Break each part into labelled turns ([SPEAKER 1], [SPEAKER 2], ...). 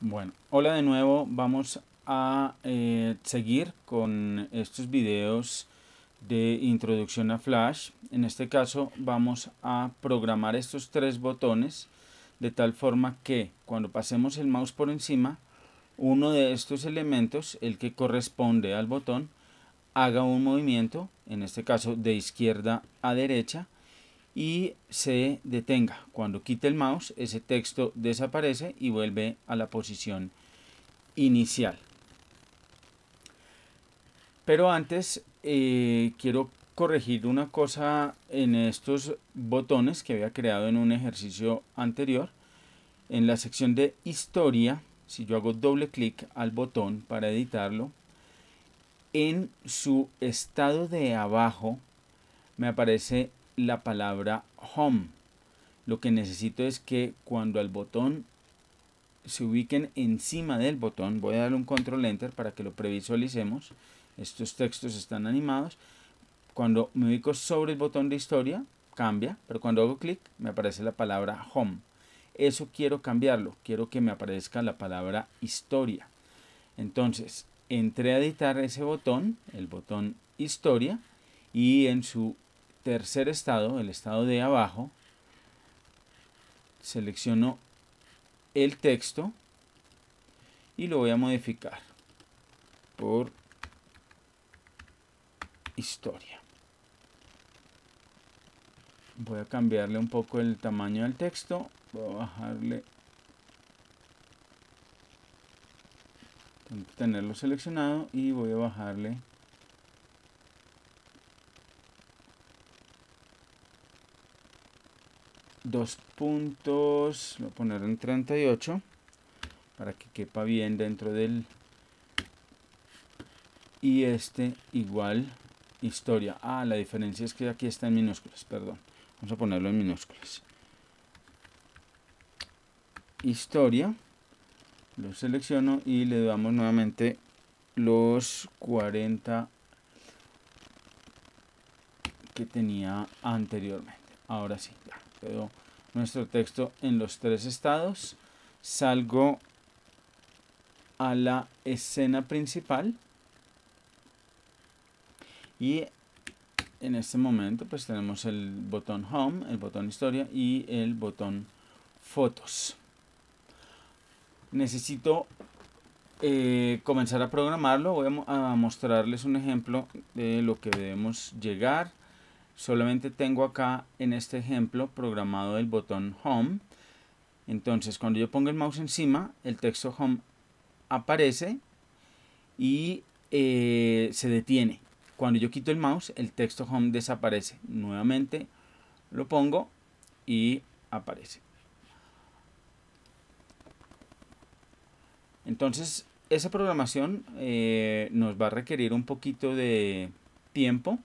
[SPEAKER 1] Bueno, hola de nuevo, vamos a seguir con estos videos de introducción a Flash. En este caso vamos a programar estos tres botones de tal forma que cuando pasemos el mouse por encima, uno de estos elementos, el que corresponde al botón, haga un movimiento, en este caso de izquierda a derecha, y se detenga. Cuando quite el mouse, ese texto desaparece y vuelve a la posición inicial. Pero antes quiero corregir una cosa en estos botones que había creado en un ejercicio anterior. En la sección de historia, si yo hago doble clic al botón para editarlo, en su estado de abajo me aparece la palabra home. Lo que necesito es que cuando al botón se ubiquen encima del botón, voy a darle un control enter para que lo previsualicemos. Estos textos están animados. Cuando me ubico sobre el botón de historia, cambia, pero cuando hago clic me aparece la palabra home. Eso quiero cambiarlo, quiero que me aparezca la palabra historia. Entonces, entré a editar ese botón, el botón historia, y en su tercer estado, el estado de abajo, selecciono el texto y lo voy a modificar por historia. Voy a cambiarle un poco el tamaño del texto, voy a bajarle, tengo que tenerlo seleccionado y voy a bajarle dos puntos, lo voy a poner en 38 para que quepa bien dentro del, y este igual historia. La diferencia es que aquí está en minúsculas, perdón, vamos a ponerlo en minúsculas. Historia, lo selecciono y le damos nuevamente los 40 que tenía anteriormente. Ahora sí, ya quedó nuestro texto en los tres estados. Salgo a la escena principal y en este momento pues tenemos el botón home, el botón historia y el botón fotos. Necesito comenzar a programarlo. Voy a mostrarles un ejemplo de lo que debemos llegar. Solamente tengo acá en este ejemplo programado el botón home. Entonces cuando yo pongo el mouse encima, el texto home aparece y se detiene. Cuando yo quito el mouse, el texto home desaparece. Nuevamente lo pongo y aparece. Entonces esa programación nos va a requerir un poquito de tiempo,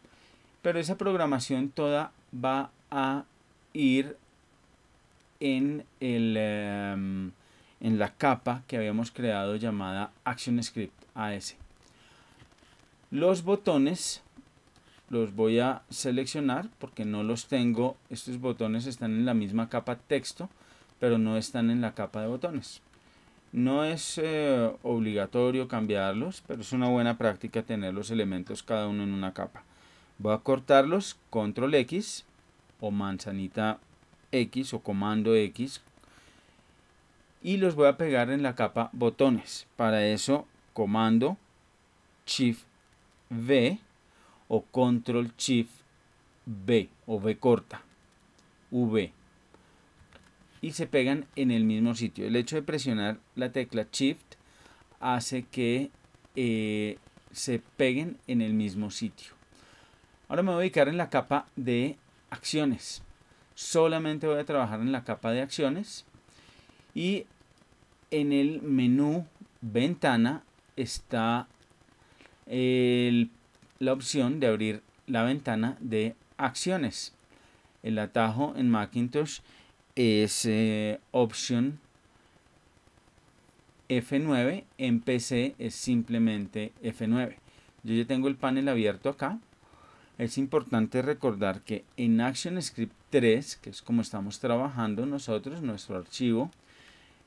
[SPEAKER 1] pero esa programación toda va a ir en la capa que habíamos creado llamada ActionScript AS. Los botones los voy a seleccionar porque no los tengo. Estos botones están en la misma capa texto, pero no están en la capa de botones. No es obligatorio cambiarlos, pero es una buena práctica tener los elementos cada uno en una capa. Voy a cortarlos, control X o manzanita X o comando X, y los voy a pegar en la capa botones. Para eso comando Shift V o control Shift V o V corta, V, y se pegan en el mismo sitio. El hecho de presionar la tecla Shift hace que se peguen en el mismo sitio. Ahora me voy a ubicar en la capa de acciones. Solamente voy a trabajar en la capa de acciones y en el menú ventana está la opción de abrir la ventana de acciones. El atajo en Macintosh es opción F9, en PC es simplemente F9. Yo ya tengo el panel abierto acá. Es importante recordar que en ActionScript 3, que es como estamos trabajando nosotros, nuestro archivo,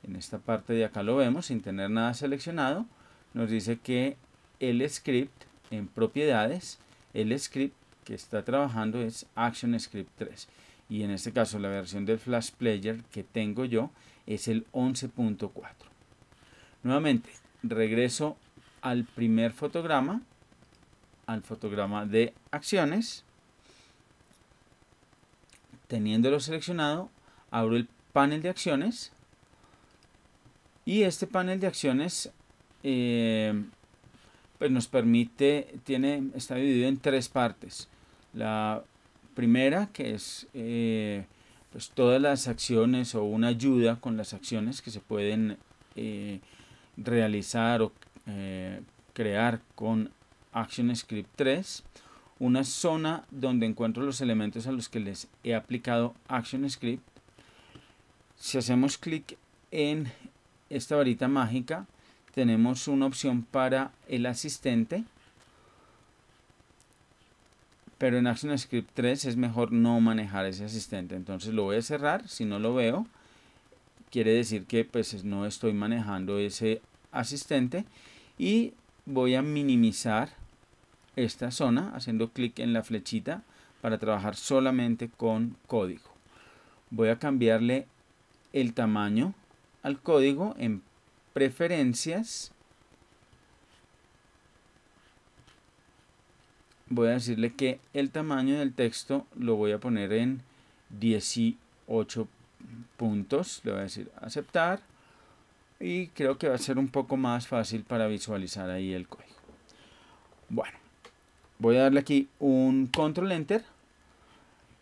[SPEAKER 1] En esta parte de acá lo vemos sin tener nada seleccionado. Nos dice que el script en propiedades, el script que está trabajando es ActionScript 3. Y en este caso la versión del Flash Player que tengo yo es el 11.4. Nuevamente regreso al primer fotograma, al fotograma de acciones. Teniéndolo seleccionado, abro el panel de acciones. Y este panel de acciones pues nos permite, está dividido en tres partes. La primera, que es pues todas las acciones o una ayuda con las acciones que se pueden realizar o crear con ActionScript 3. Una zona donde encuentro los elementos a los que les he aplicado ActionScript. Si hacemos clic en esta varita mágica, tenemos una opción para el asistente, pero en ActionScript 3 es mejor no manejar ese asistente. Entonces lo voy a cerrar. Si no lo veo, quiere decir que pues no estoy manejando ese asistente, y voy a minimizar esta zona haciendo clic en la flechita para trabajar solamente con código. Voy a cambiarle el tamaño al código en preferencias. Voy a decirle que el tamaño del texto lo voy a poner en 18 puntos. Le voy a decir aceptar y creo que va a ser un poco más fácil para visualizar ahí el código. Bueno, voy a darle aquí un control enter.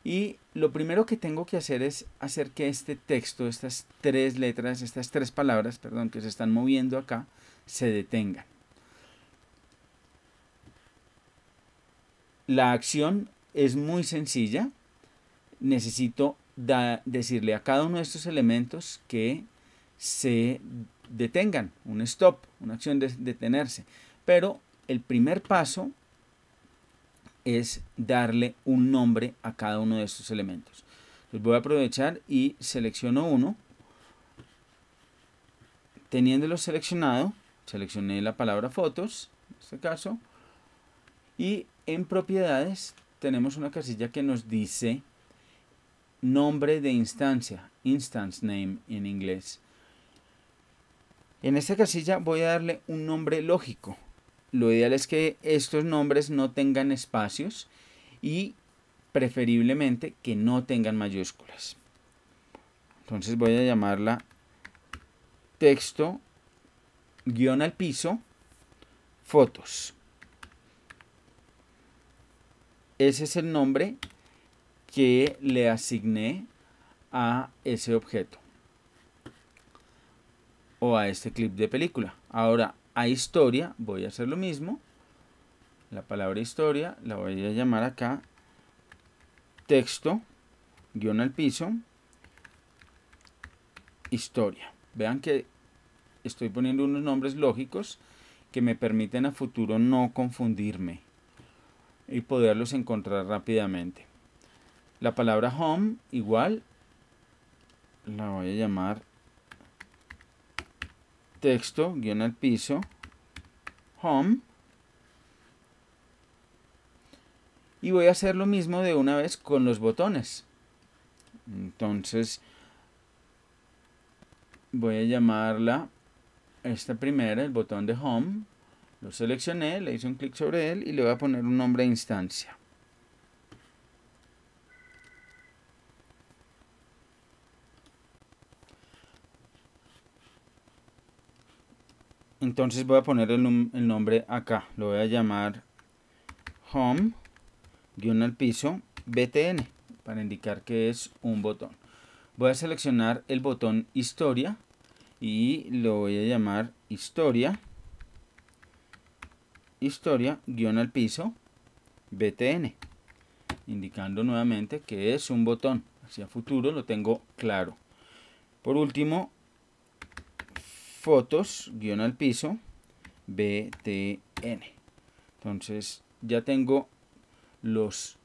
[SPEAKER 1] Y lo primero que tengo que hacer es hacer que este texto, estas tres letras, estas tres palabras, perdón, que se están moviendo acá, se detengan. La acción es muy sencilla. Necesito decirle a cada uno de estos elementos que se detengan, un stop, una acción de detenerse. Pero el primer paso es darle un nombre a cada uno de estos elementos. Entonces voy a aprovechar y selecciono uno. Teniéndolo seleccionado, seleccioné la palabra fotos, en este caso, y en propiedades tenemos una casilla que nos dice nombre de instancia, instance name en inglés. En esta casilla voy a darle un nombre lógico. Lo ideal es que estos nombres no tengan espacios y preferiblemente que no tengan mayúsculas. Entonces voy a llamarla texto guión al piso fotos. Ese es el nombre que le asigné a ese objeto o a este clip de película. Ahora a historia voy a hacer lo mismo. La palabra historia la voy a llamar acá texto guión al piso historia. Vean que estoy poniendo unos nombres lógicos que me permiten a futuro no confundirme y poderlos encontrar rápidamente. La palabra home igual la voy a llamar texto guión al piso home, y voy a hacer lo mismo de una vez con los botones. Entonces voy a llamarla esta primera, el botón de home. Lo seleccioné, le hice un clic sobre él y le voy a poner un nombre de instancia. Entonces voy a poner el nombre acá. Lo voy a llamar home guión al piso btn para indicar que es un botón. Voy a seleccionar el botón historia y lo voy a llamar historia guión al piso btn, indicando nuevamente que es un botón. Hacia futuro lo tengo claro. Por último, fotos guión al piso btn. Entonces ya tengo los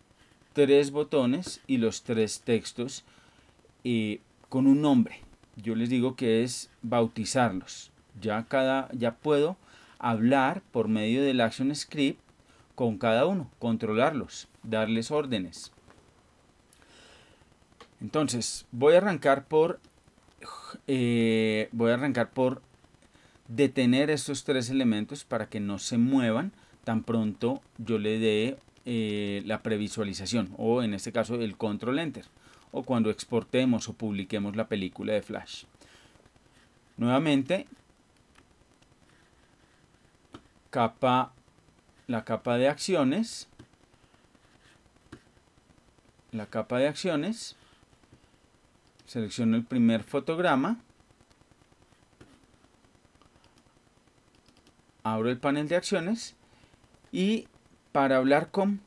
[SPEAKER 1] tres botones y los tres textos con un nombre. yo les digo que es bautizarlos. Ya puedo hablar por medio del ActionScript con cada uno, controlarlos, darles órdenes. Entonces, voy a arrancar por detener estos tres elementos para que no se muevan tan pronto yo le dé la previsualización, o en este caso el control enter, o cuando exportemos o publiquemos la película de Flash. Nuevamente, la capa de acciones, selecciono el primer fotograma, abro el panel de acciones y para hablar con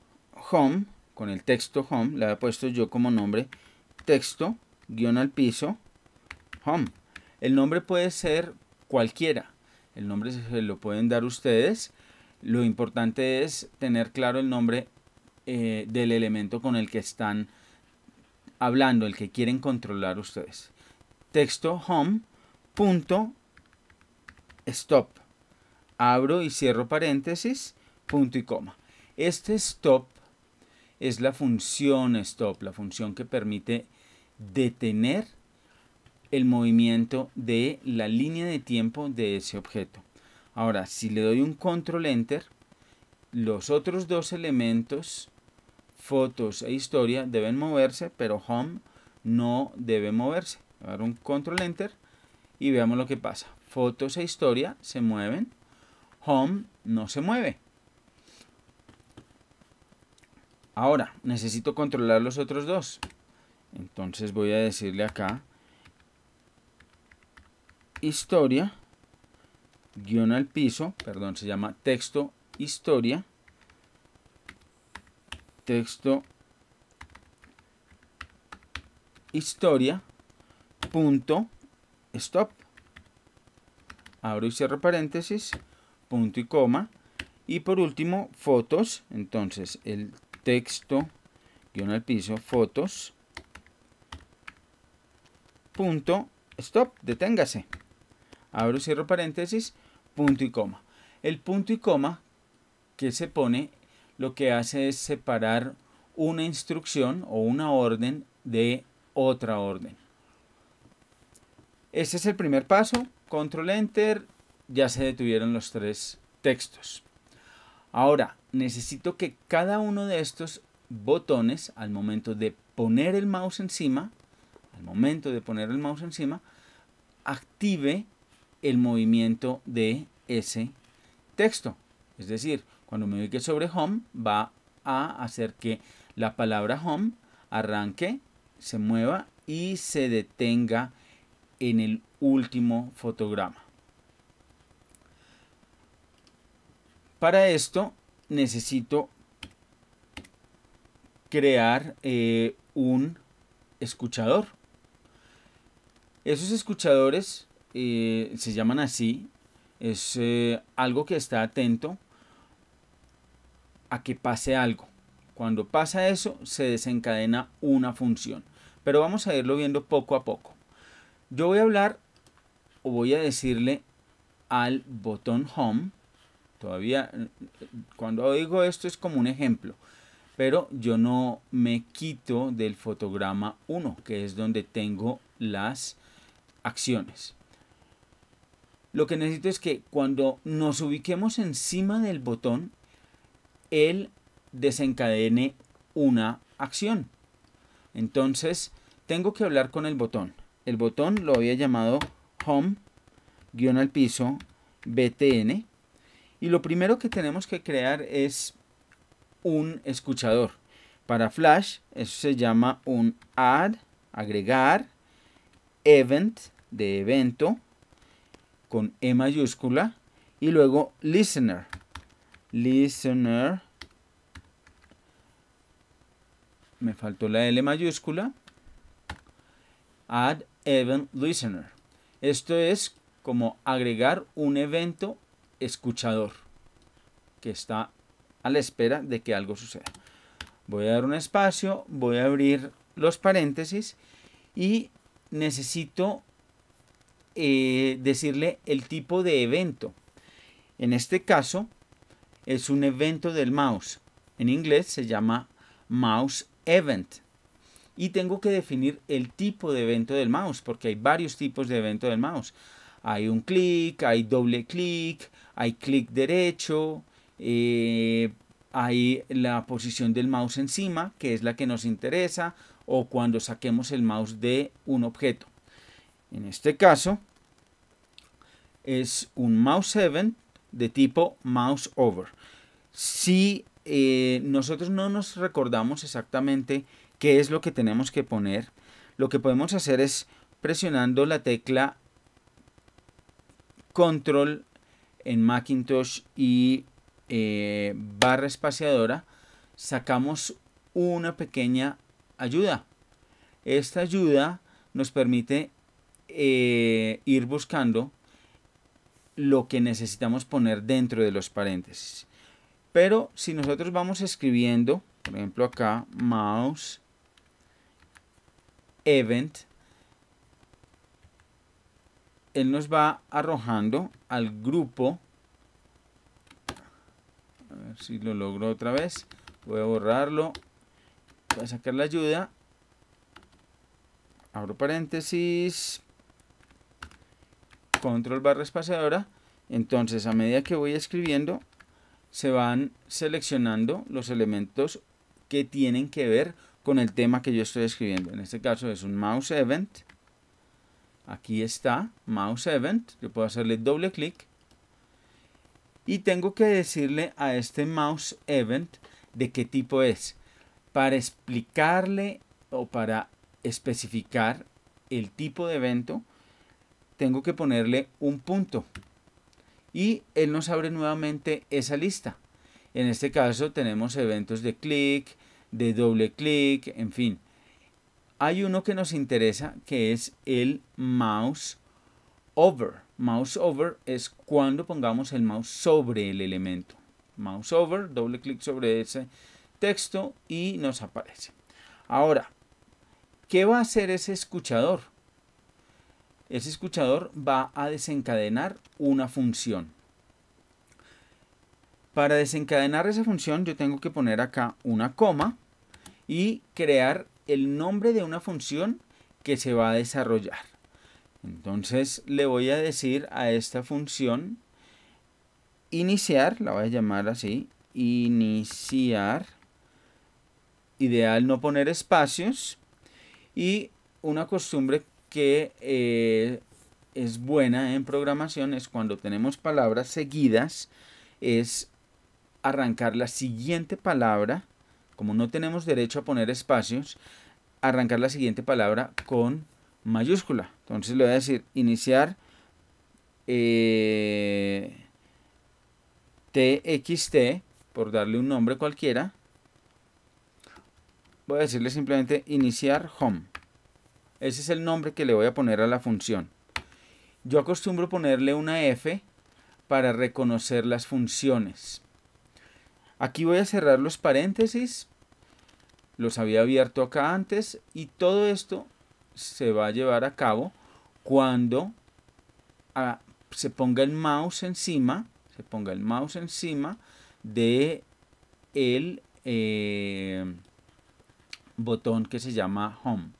[SPEAKER 1] Home, con el texto Home, le había puesto yo como nombre texto, _, Home. El nombre puede ser cualquiera, el nombre se lo pueden dar ustedes. Lo importante es tener claro el nombre del elemento con el que están hablando, el que quieren controlar ustedes. Texto home punto stop. Abro y cierro paréntesis, punto y coma. Este stop es la función stop, la función que permite detener el movimiento de la línea de tiempo de ese objeto. Ahora, si le doy un control enter, los otros dos elementos, fotos e historia, deben moverse, pero home no debe moverse. Voy a dar un control enter y veamos lo que pasa. Fotos e historia se mueven, home no se mueve. Ahora, necesito controlar los otros dos. Entonces voy a decirle acá, historia, guión al piso, perdón, se llama texto historia, texto historia, punto, stop. Abro y cierro paréntesis, punto y coma. Y por último, fotos. Entonces, el texto, guión al piso, fotos, punto, stop, deténgase. Abro y cierro paréntesis, punto y coma. El punto y coma que se pone lo que hace es separar una instrucción o una orden de otra orden. Este es el primer paso. Control enter, ya se detuvieron los tres textos. Ahora necesito que cada uno de estos botones, al momento de poner el mouse encima, active el movimiento de ese texto. Es decir, cuando me ubique sobre home, va a hacer que la palabra home arranque, se mueva y se detenga en el último fotograma. Para esto necesito crear un escuchador. Esos escuchadores se llaman así. Es algo que está atento a que pase algo. Cuando pasa eso, se desencadena una función. Pero vamos a irlo viendo poco a poco. Yo voy a hablar o voy a decirle al botón Home. Todavía, cuando digo esto es como un ejemplo. Pero yo no me quito del fotograma 1, que es donde tengo las acciones. Lo que necesito es que cuando nos ubiquemos encima del botón, él desencadene una acción. Entonces, tengo que hablar con el botón. El botón lo había llamado Home, guión al piso, BTN. Y lo primero que tenemos que crear es un escuchador. Para Flash, eso se llama un add, agregar, event, de evento, con E mayúscula, y luego listener. Listener, me faltó la L mayúscula, add event listener. Esto es como agregar un evento escuchador que está a la espera de que algo suceda. Voy a dar un espacio, voy a abrir los paréntesis y necesito decirle el tipo de evento. En este caso es un evento del mouse. En inglés se llama mouse event. Y tengo que definir el tipo de evento del mouse, porque hay varios tipos de evento del mouse. Hay un clic, hay doble clic, hay clic derecho, hay la posición del mouse encima, que es la que nos interesa, o cuando saquemos el mouse de un objeto. En este caso es un mouse event de tipo mouse over. Si nosotros no nos recordamos exactamente qué es lo que tenemos que poner, lo que podemos hacer es presionando la tecla Control en Macintosh y barra espaciadora, sacamos una pequeña ayuda. Esta ayuda nos permite ir buscando lo que necesitamos poner dentro de los paréntesis. Pero si nosotros vamos escribiendo, por ejemplo acá, mouse event, él nos va arrojando al grupo. A ver si lo logro otra vez. Voy a borrarlo. Voy a sacar la ayuda. Abro paréntesis. Control barra espaciadora. Entonces, a medida que voy escribiendo, se van seleccionando los elementos que tienen que ver con el tema que yo estoy escribiendo. En este caso es un mouse event. Aquí está, mouse event. Yo puedo hacerle doble clic. Y tengo que decirle a este mouse event de qué tipo es. Para explicarle o para especificar el tipo de evento, tengo que ponerle un punto. Y él nos abre nuevamente esa lista. En este caso tenemos eventos de clic, de doble clic, en fin. Hay uno que nos interesa que es el mouse over. Mouse over es cuando pongamos el mouse sobre el elemento. Mouse over, doble clic sobre ese texto y nos aparece. Ahora, ¿qué va a hacer ese escuchador? Ese escuchador va a desencadenar una función. Para desencadenar esa función yo tengo que poner acá una coma y crear el nombre de una función que se va a desarrollar. Entonces le voy a decir a esta función iniciar, la voy a llamar así, iniciar. Ideal no poner espacios. Y una costumbre que es buena en programación es cuando tenemos palabras seguidas, es arrancar la siguiente palabra, como no tenemos derecho a poner espacios, arrancar la siguiente palabra con mayúscula. Entonces le voy a decir iniciar txt, por darle un nombre cualquiera. Voy a decirle simplemente iniciar home. Ese es el nombre que le voy a poner a la función. Yo acostumbro ponerle una F para reconocer las funciones. Aquí voy a cerrar los paréntesis. Los había abierto acá antes y todo esto se va a llevar a cabo cuando se ponga el mouse encima, de el botón que se llama home.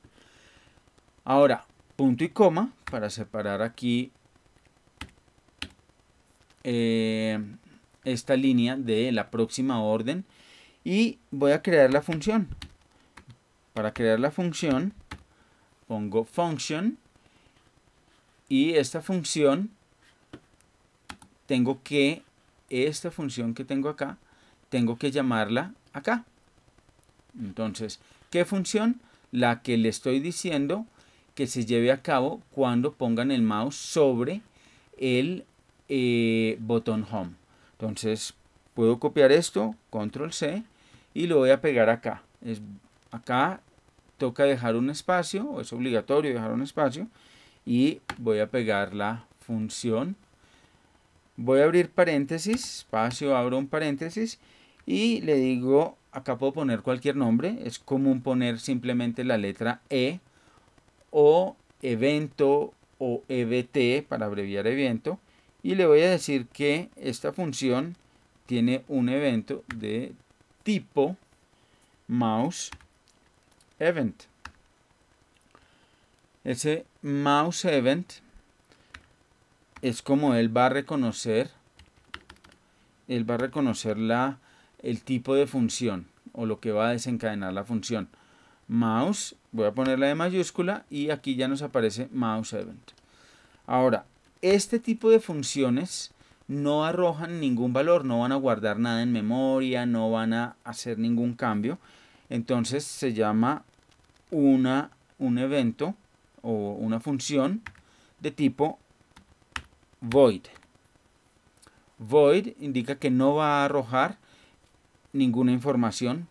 [SPEAKER 1] Ahora, punto y coma para separar aquí esta línea de la próxima orden y voy a crear la función. Para crear la función pongo function y esta función esta función que tengo acá, tengo que llamarla acá. Entonces, ¿qué función? La que le estoy diciendo que se lleve a cabo cuando pongan el mouse sobre el botón home. Entonces, puedo copiar esto, control C, y lo voy a pegar acá. Acá toca dejar un espacio, o es obligatorio dejar un espacio, y voy a pegar la función. Voy a abrir paréntesis, espacio, abro un paréntesis, y le digo, acá puedo poner cualquier nombre, es común poner simplemente la letra E, o evento, o EBT para abreviar evento, y le voy a decir que esta función tiene un evento de tipo mouse event. Ese mouse event es como él va a reconocer el tipo de función o lo que va a desencadenar la función. Mouse, voy a ponerla de mayúscula y aquí ya nos aparece mouse event. Ahora, este tipo de funciones no arrojan ningún valor, no van a guardar nada en memoria, no van a hacer ningún cambio. Entonces se llama un evento o una función de tipo void. Void indica que no va a arrojar ninguna información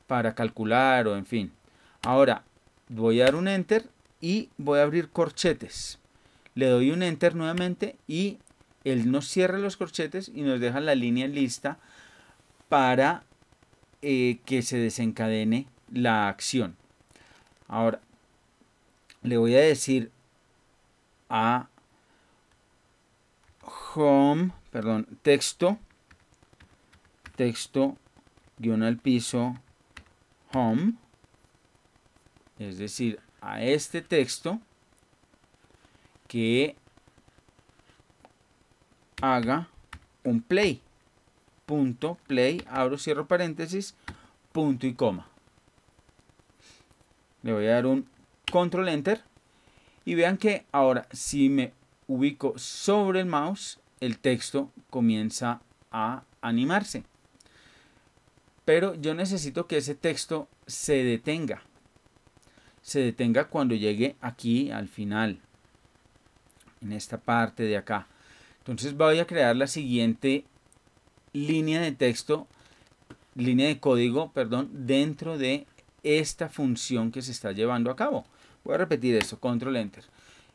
[SPEAKER 1] para calcular o en fin. Ahora voy a dar un enter y voy a abrir corchetes. Le doy un enter nuevamente y él nos cierra los corchetes y nos deja la línea lista para que se desencadene la acción. Ahora le voy a decir a home, perdón, texto guión al piso home, es decir, a este texto que haga un play, punto play, abro, cierro paréntesis, punto y coma. Le voy a dar un control enter y vean que ahora si me ubico sobre el mouse, el texto comienza a animarse. Pero yo necesito que ese texto se detenga. Se detenga cuando llegue aquí al final, en esta parte de acá. Entonces voy a crear la siguiente línea de texto, línea de código, perdón, dentro de esta función que se está llevando a cabo. Voy a repetir esto, control enter.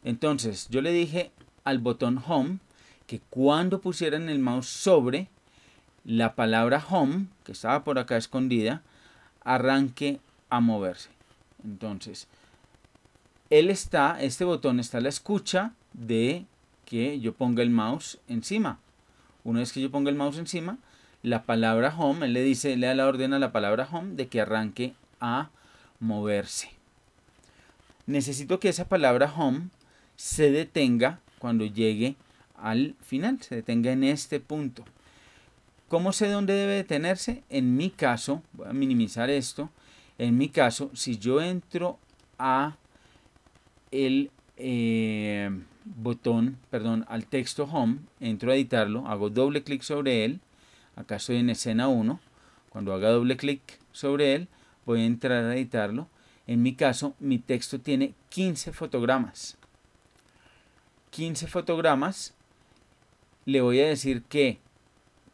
[SPEAKER 1] Entonces yo le dije al botón home que cuando pusieran el mouse sobre la palabra home, que estaba por acá escondida, arranque a moverse. Entonces este botón está a la escucha de que yo ponga el mouse encima. Una vez que yo ponga el mouse encima, la palabra home, él le da la orden a la palabra home de que arranque a moverse. Necesito que esa palabra home se detenga cuando llegue al final, se detenga en este punto. ¿Cómo sé dónde debe detenerse? En mi caso, voy a minimizar esto, en mi caso, si yo entro a el al texto home, entro a editarlo, hago doble clic sobre él, acá estoy en escena 1, cuando haga doble clic sobre él, voy a entrar a editarlo. En mi caso, mi texto tiene 15 fotogramas. 15 fotogramas, le voy a decir que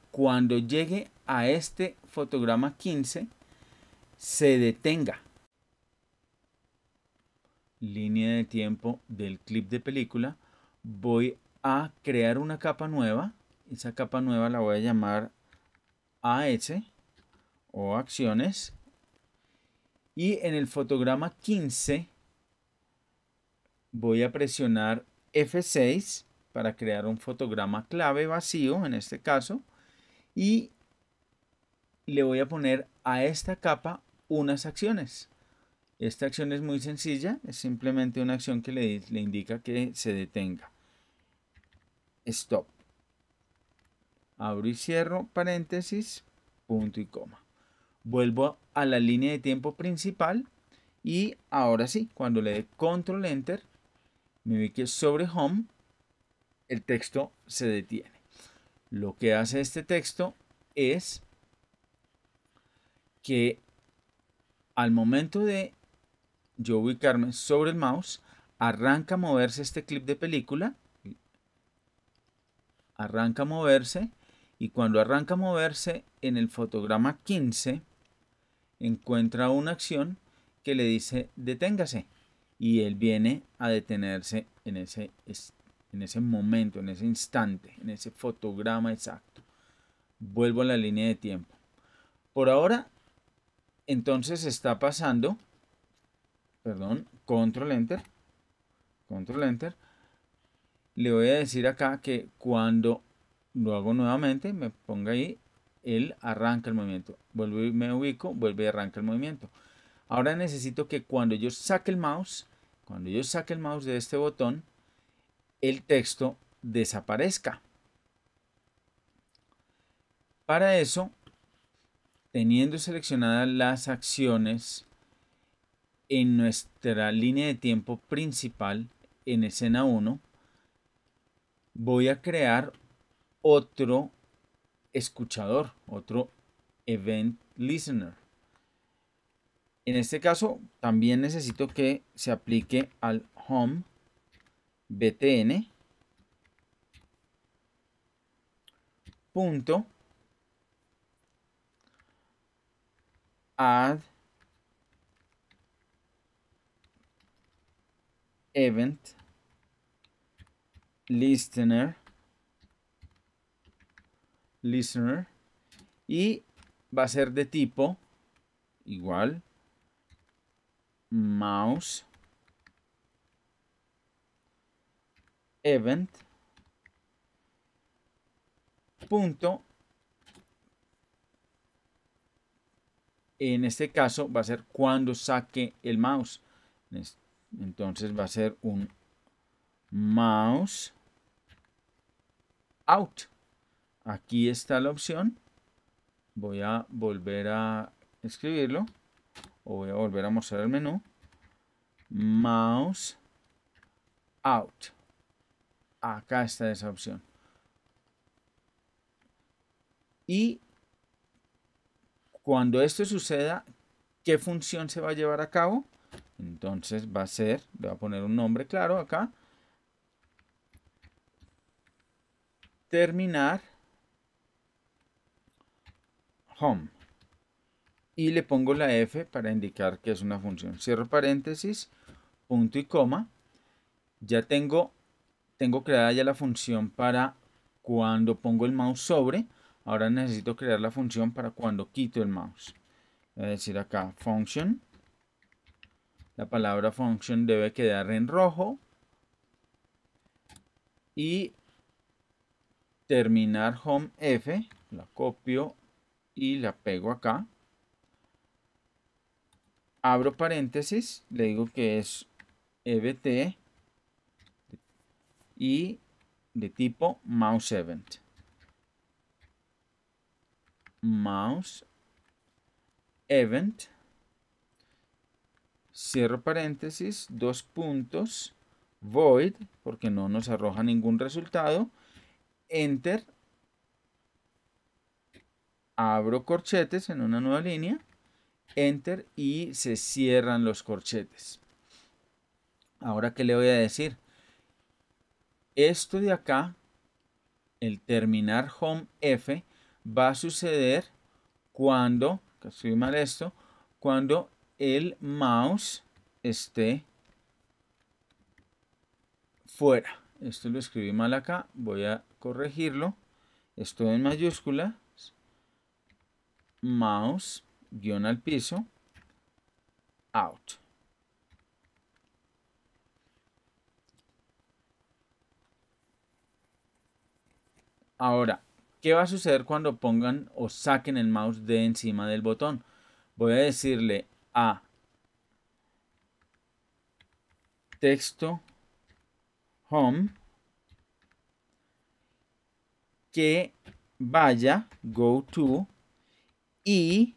[SPEAKER 1] cuando llegue a este fotograma 15, se detenga. Línea de tiempo del clip de película. Voy a crear una capa nueva. Esa capa nueva la voy a llamar AS o acciones. Y en el fotograma 15 voy a presionar F6 para crear un fotograma clave vacío en este caso. Y le voy a poner a esta capa unas acciones. Esta acción es muy sencilla, es simplemente una acción que le indica que se detenga. Stop. Abro y cierro paréntesis, punto y coma. Vuelvo a la línea de tiempo principal y ahora sí, cuando le dé control enter, me ubique sobre home, el texto se detiene. Lo que hace este texto es que al momento de yo ubicarme sobre el mouse, arranca a moverse este clip de película, arranca a moverse, y cuando arranca a moverse en el fotograma 15 encuentra una acción que le dice deténgase, y él viene a detenerse en ese momento, en ese instante, en ese fotograma exacto. Vuelvo a la línea de tiempo. Por ahora, entonces está pasando, perdón, control enter, le voy a decir acá que cuando lo hago nuevamente, me ponga ahí, él arranca el movimiento. Vuelvo y me ubico, vuelve y arranca el movimiento. Ahora necesito que cuando yo saque el mouse, de este botón, el texto desaparezca. Para eso, teniendo seleccionadas las acciones en nuestra línea de tiempo principal en escena 1, voy a crear otro escuchador, otro event listener. En este caso, también necesito que se aplique al home btn punto add event listener y va a ser de tipo igual mouse event punto, en este caso va a ser cuando saque el mouse. Entonces va a ser un mouse out. Aquí está la opción. Voy a volver a escribirlo o voy a volver a mostrar el menú. Mouse out. Acá está esa opción. Y cuando esto suceda, ¿qué función se va a llevar a cabo? Entonces va a ser, le voy a poner un nombre claro acá. Terminar home. Y le pongo la F para indicar que es una función. Cierro paréntesis, punto y coma. Ya tengo creada ya la función para cuando pongo el mouse sobre. Ahora necesito crear la función para cuando quito el mouse. Voy a decir acá function. La palabra function debe quedar en rojo. Y terminar home F. La copio y la pego acá. Abro paréntesis. Le digo que es EBT. Y de tipo mouse event. Mouse event. Cierro paréntesis, dos puntos, void, porque no nos arroja ningún resultado, enter, abro corchetes en una nueva línea, enter y se cierran los corchetes. Ahora, ¿qué le voy a decir? Esto de acá, el terminar home F, va a suceder cuando, que estoy mal esto, cuando el mouse esté fuera. Esto lo escribí mal acá, voy a corregirlo. Esto en mayúscula, mouse, guión al piso, out. Ahora, ¿qué va a suceder cuando pongan o saquen el mouse de encima del botón? Voy a decirle a texto home que vaya, go to, y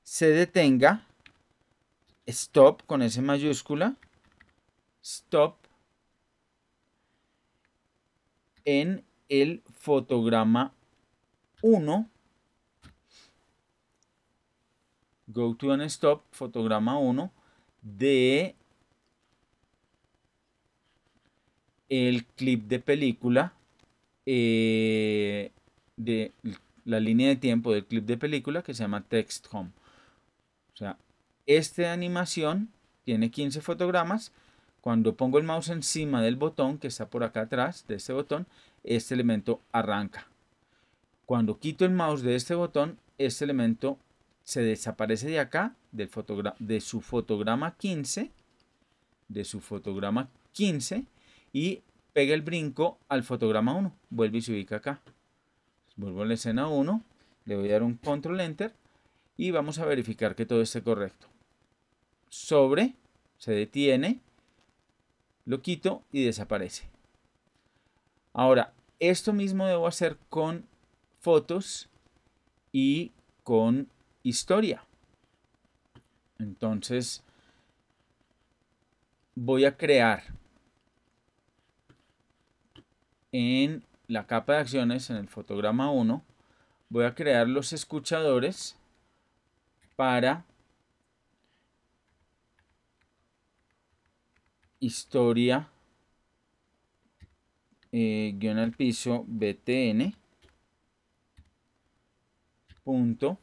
[SPEAKER 1] se detenga, stop con S mayúscula, stop en el fotograma 1, go to and stop, fotograma 1 de el clip de película, de la línea de tiempo del clip de película que se llama text home. O sea, esta animación tiene 15 fotogramas. Cuando pongo el mouse encima del botón que está por acá atrás de este botón, este elemento arranca. Cuando quito el mouse de este botón, este elemento se desaparece de acá, de su fotograma 15, y pega el brinco al fotograma 1. Vuelve y se ubica acá. Vuelvo a la escena 1, le voy a dar un control enter y vamos a verificar que todo esté correcto. Sobre, se detiene, lo quito y desaparece. Ahora, esto mismo debo hacer con fotos y con historia. Entonces, voy a crear en la capa de acciones, en el fotograma 1, voy a crear los escuchadores para historia guión al piso btn punto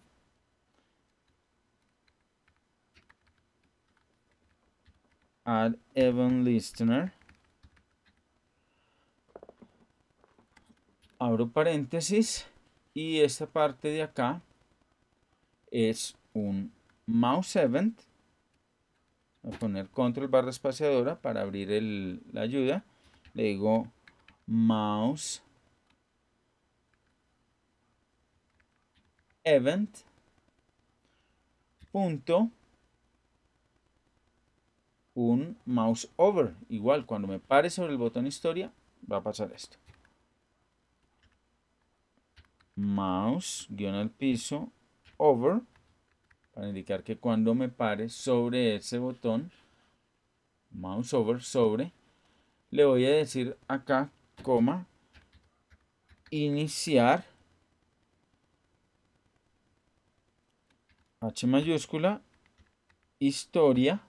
[SPEAKER 1] add event listener, abro paréntesis, y esta parte de acá es un mouse event. Voy a poner control barra espaciadora para abrir la ayuda. Le digo mouse event punto un mouse over. Igual, cuando me pare sobre el botón historia, va a pasar esto. Mouse guión al piso over, para indicar que cuando me pare sobre ese botón, mouse over, sobre, le voy a decir acá, coma, iniciar, H mayúscula, historia,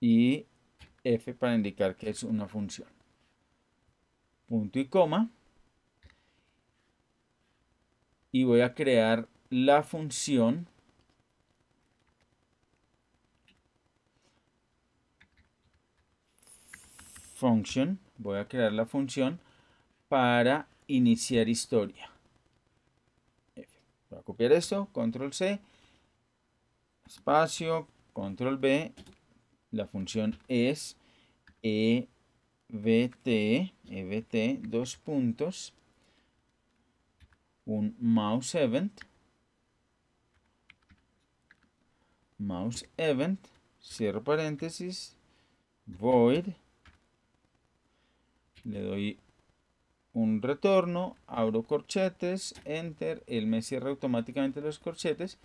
[SPEAKER 1] y F para indicar que es una función. Punto y coma. Y voy a crear la función function. Voy a crear la función para iniciar historia. F. Voy a copiar esto, control C, espacio, control B. La función es EVT, dos puntos, un mouse event, cierro paréntesis, void, le doy un retorno, abro corchetes, enter, él me cierra automáticamente los corchetes,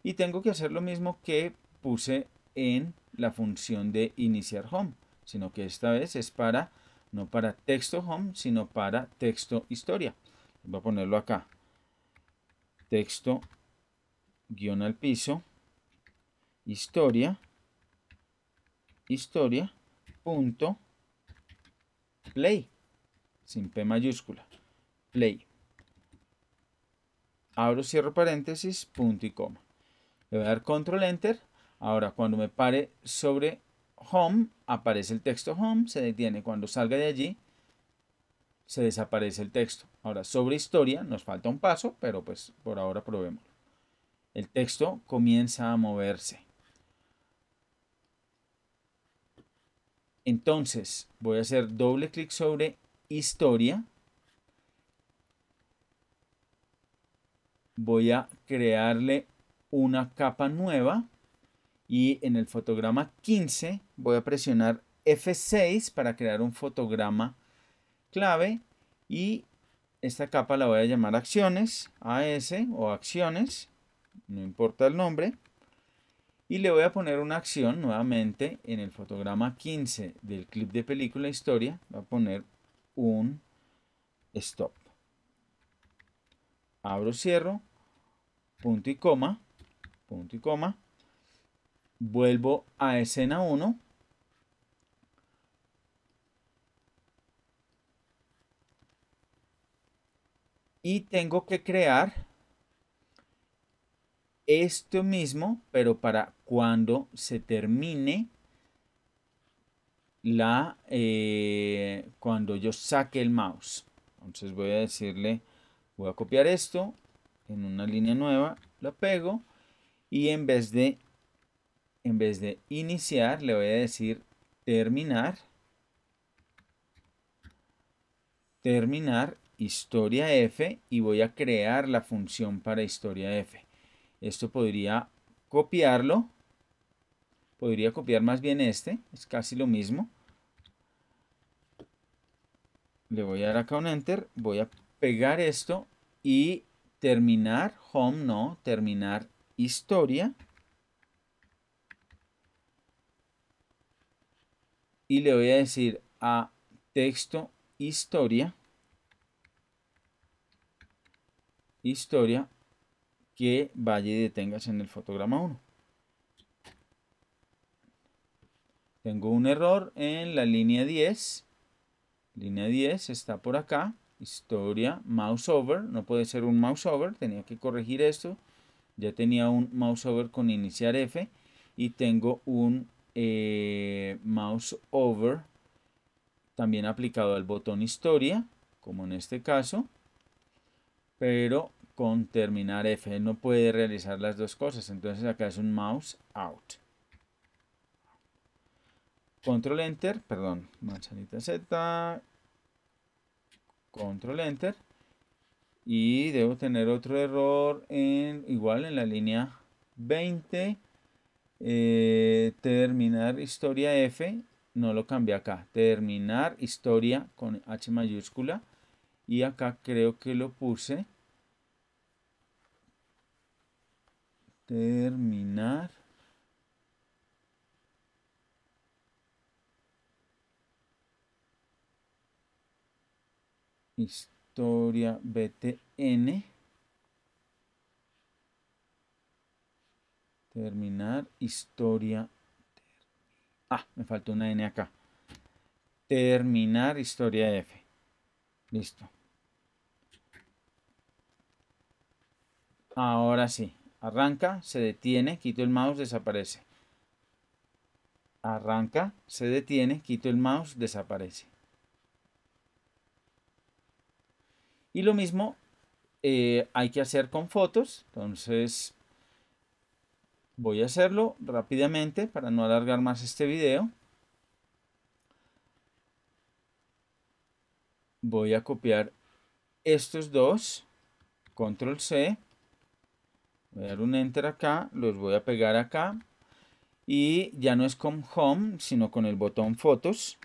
[SPEAKER 1] y tengo que hacer lo mismo que puse en la función de iniciar home, sino que esta vez es para, no para texto home, sino para texto historia. Voy a ponerlo acá, texto guión al piso, historia, punto play, sin P mayúscula, play. Abro, cierro paréntesis, punto y coma. Le voy a dar control enter. Ahora, cuando me pare sobre home, aparece el texto home, se detiene. Cuando salga de allí, se desaparece el texto. Ahora, sobre historia, nos falta un paso, pero pues por ahora probemos. El texto comienza a moverse. Entonces, voy a hacer doble clic sobre historia. Voy a crearle una capa nueva y en el fotograma 15 voy a presionar F6 para crear un fotograma clave, y esta capa la voy a llamar acciones, AS o acciones, no importa el nombre, y le voy a poner una acción nuevamente en el fotograma 15 del clip de película historia. Voy a poner un stop. Abro, cierro, punto y coma, vuelvo a escena 1, y tengo que crear esto mismo, pero para cuando se termine cuando yo saque el mouse. Entonces voy a decirle, voy a copiar esto en una línea nueva, lo pego, y en vez de iniciar le voy a decir terminar, terminar historia F y voy a crear la función para historia F. Esto podría copiarlo, podría copiar más bien este, es casi lo mismo. Le voy a dar acá un enter, voy a pegar esto y terminar home, no, terminar historia. Y le voy a decir a texto historia que vaya y deténgase en el fotograma 1. Tengo un error en la línea 10. Línea 10 está por acá. Historia, mouse over. No puede ser un mouse over. Tenía que corregir esto. Ya tenía un mouse over con iniciar F. Y tengo un mouse over también aplicado al botón historia, como en este caso, pero con terminar F. Él no puede realizar las dos cosas. Entonces acá es un mouse out. Control Enter, perdón, manzanita Z, Control Enter, y debo tener otro error igual en la línea 20, terminar historia F, no lo cambié acá, terminar historia con H mayúscula, y acá creo que lo puse, terminar historia BTN, terminar historia, me falta una N acá, terminar historia F, listo. Ahora sí, arranca, se detiene, quito el mouse, desaparece. Arranca, se detiene, quito el mouse, desaparece. Y lo mismo hay que hacer con fotos, entonces voy a hacerlo rápidamente para no alargar más este video. Voy a copiar estos dos, control C, voy a dar un enter acá, los voy a pegar acá y ya no es con home, sino con el botón fotos,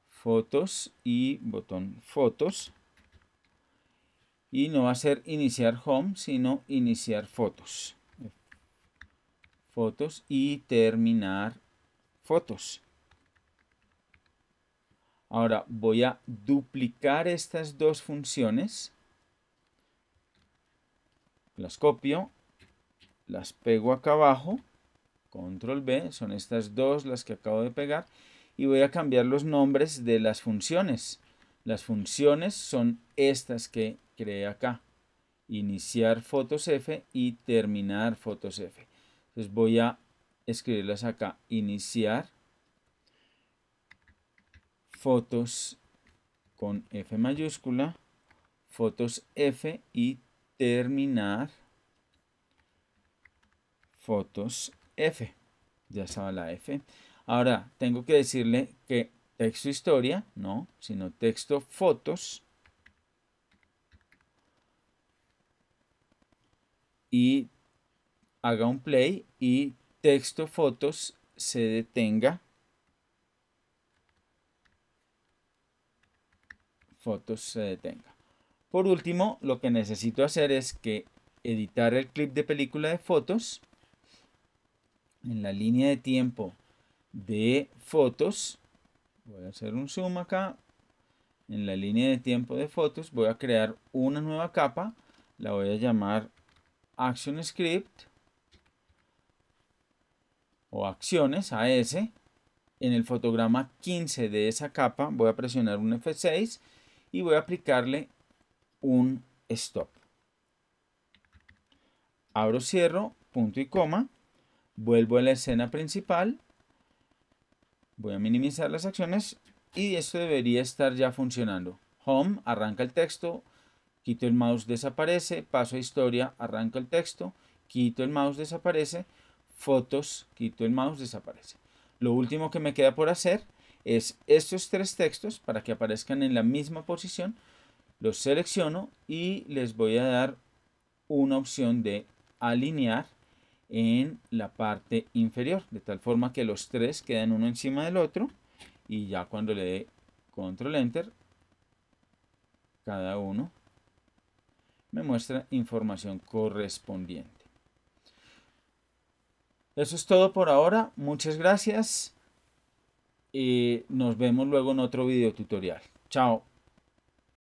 [SPEAKER 1] fotos y botón fotos. Y no va a ser iniciar home, sino iniciar fotos. Fotos y terminar fotos. Ahora voy a duplicar estas dos funciones. Las copio, las pego acá abajo. Control B, son estas dos las que acabo de pegar. Y voy a cambiar los nombres de las funciones. Las funciones son estas que creé acá. Iniciar fotos F y terminar fotos F. Entonces voy a escribirlas acá. Iniciar fotos con F mayúscula, fotos F y terminar fotos F. Ya estaba la F. Ahora tengo que decirle que texto historia, no, sino texto fotos. Y haga un play y texto fotos se detenga. Fotos se detenga. Por último, lo que necesito hacer es que editar el clip de película de fotos. En la línea de tiempo de fotos, voy a hacer un zoom acá. En la línea de tiempo de fotos voy a crear una nueva capa. La voy a llamar Action Script o acciones AS. En el fotograma 15 de esa capa voy a presionar un F6 y voy a aplicarle un stop. Abro, cierro, punto y coma. Vuelvo a la escena principal. Voy a minimizar las acciones y esto debería estar ya funcionando. Home, arranca el texto. Quito el mouse, desaparece. Paso a historia, arranca el texto. Quito el mouse, desaparece. Fotos, quito el mouse, desaparece. Lo último que me queda por hacer es estos tres textos para que aparezcan en la misma posición. Los selecciono y les voy a dar una opción de alinear en la parte inferior, de tal forma que los tres quedan uno encima del otro y ya cuando le dé control enter, cada uno me muestra información correspondiente. Eso es todo por ahora. Muchas gracias. Nos vemos luego en otro video tutorial. Chao.